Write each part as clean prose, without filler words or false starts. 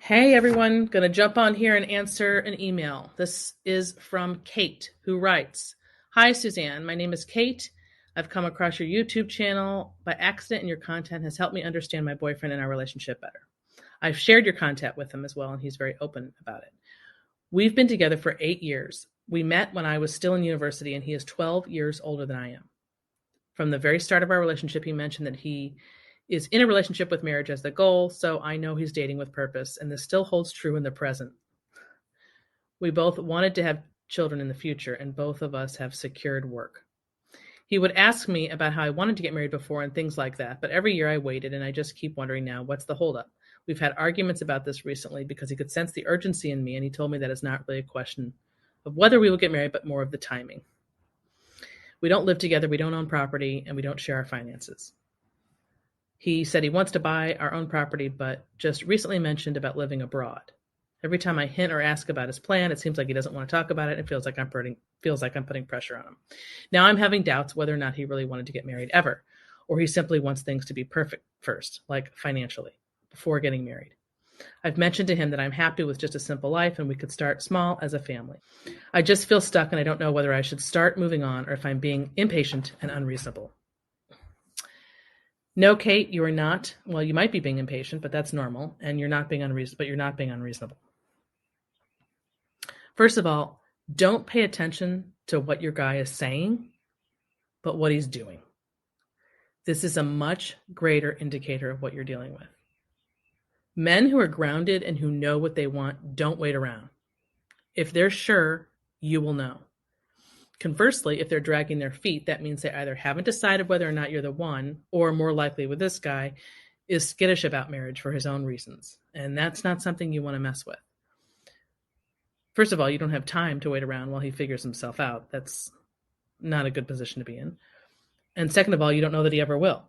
Hey everyone, gonna jump on here and answer an email. This is from Kate, who writes, "Hi Suzanne, my name is Kate. I've come across your YouTube channel by accident and your content has helped me understand my boyfriend and our relationship better. I've shared your content with him as well and he's very open about it. We've been together for 8 years. We met when I was still in university and he is 12 years older than I am. From the very start of our relationship, he mentioned that he is in a relationship with marriage as the goal, so I know he's dating with purpose, and this still holds true in the present. We both wanted to have children in the future, and both of us have secured work. He would ask me about how I wanted to get married before and things like that, but every year I waited, and I just keep wondering now, what's the holdup? We've had arguments about this recently because he could sense the urgency in me, and he told me that it's not really a question of whether we will get married, but more of the timing. We don't live together, we don't own property, and we don't share our finances. He said he wants to buy our own property, but just recently mentioned about living abroad. Every time I hint or ask about his plan, it seems like he doesn't want to talk about it and feels like I'm putting pressure on him. Now I'm having doubts whether or not he really wanted to get married ever, or he simply wants things to be perfect first, like financially, before getting married. I've mentioned to him that I'm happy with just a simple life and we could start small as a family. I just feel stuck and I don't know whether I should start moving on or if I'm being impatient and unreasonable. No, Kate, you are not. Well, you might be being impatient, but that's normal, and you're not being unreasonable. First of all, don't pay attention to what your guy is saying, but what he's doing. This is a much greater indicator of what you're dealing with. Men who are grounded and who know what they want don't wait around. If they're sure, you will know. Conversely, if they're dragging their feet, that means they either haven't decided whether or not you're the one, or more likely with this guy, is skittish about marriage for his own reasons. And that's not something you want to mess with. First of all, you don't have time to wait around while he figures himself out. That's not a good position to be in. And second of all, you don't know that he ever will.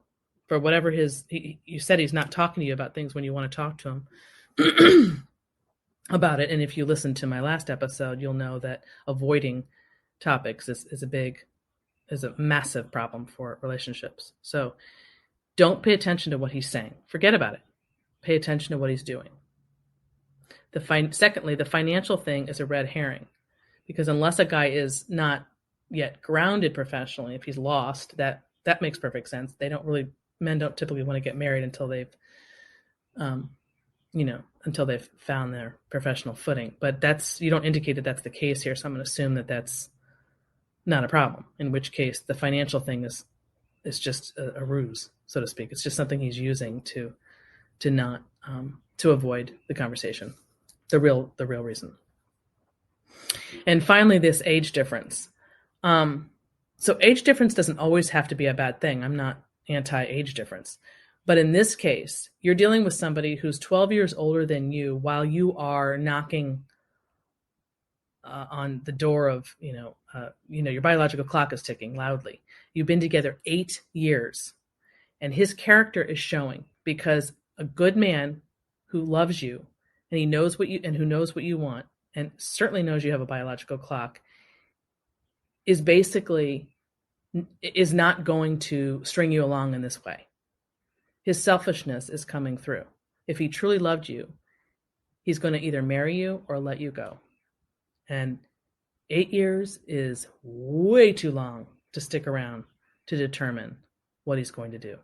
For whatever you said he's not talking to you about things when you want to talk to him about it. And if you listen to my last episode, you'll know that avoiding topics is a massive problem for relationships. So don't pay attention to what he's saying. Forget about it. Pay attention to what he's doing. Secondly, the financial thing is a red herring, because unless a guy is not yet grounded professionally, if he's lost, that makes perfect sense. Men don't typically want to get married until they've found their professional footing. But you don't indicate that that's the case here, so I'm going to assume that that's not a problem, in which case the financial thing is just a ruse, so to speak. It's just something he's using to not to avoid the conversation, the real reason. And finally, this age difference. So age difference doesn't always have to be a bad thing. I'm not anti-age difference. But in this case, you're dealing with somebody who's 12 years older than you while you are knocking on the door of, your biological clock is ticking loudly. You've been together 8 years, and his character is showing, because a good man who loves you and who knows what you want, and certainly knows you have a biological clock, is not going to string you along in this way. His selfishness is coming through. If he truly loved you, he's going to either marry you or let you go. And 8 years is way too long to stick around to determine what he's going to do.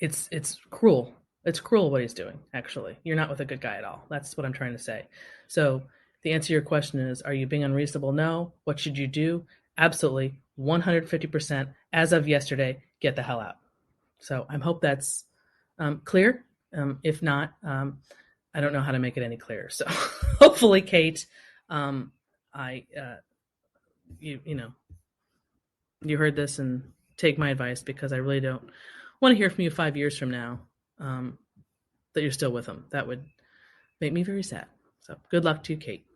It's cruel. It's cruel what he's doing, actually. You're not with a good guy at all. That's what I'm trying to say. So the answer to your question is, are you being unreasonable? No. What should you do? Absolutely, 150%. As of yesterday, get the hell out. So I hope that's clear. If not, I don't know how to make it any clearer. So hopefully, Kate, you heard this and take my advice, because I really don't want to hear from you 5 years from now that you're still with him. That would make me very sad. So good luck to you, Kate.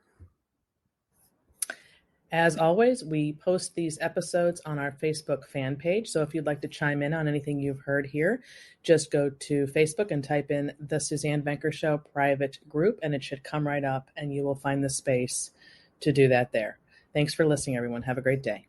As always, we post these episodes on our Facebook fan page. So if you'd like to chime in on anything you've heard here, just go to Facebook and type in the Suzanne Venker Show private group, and it should come right up, and you will find the space to do that there. Thanks for listening, everyone. Have a great day.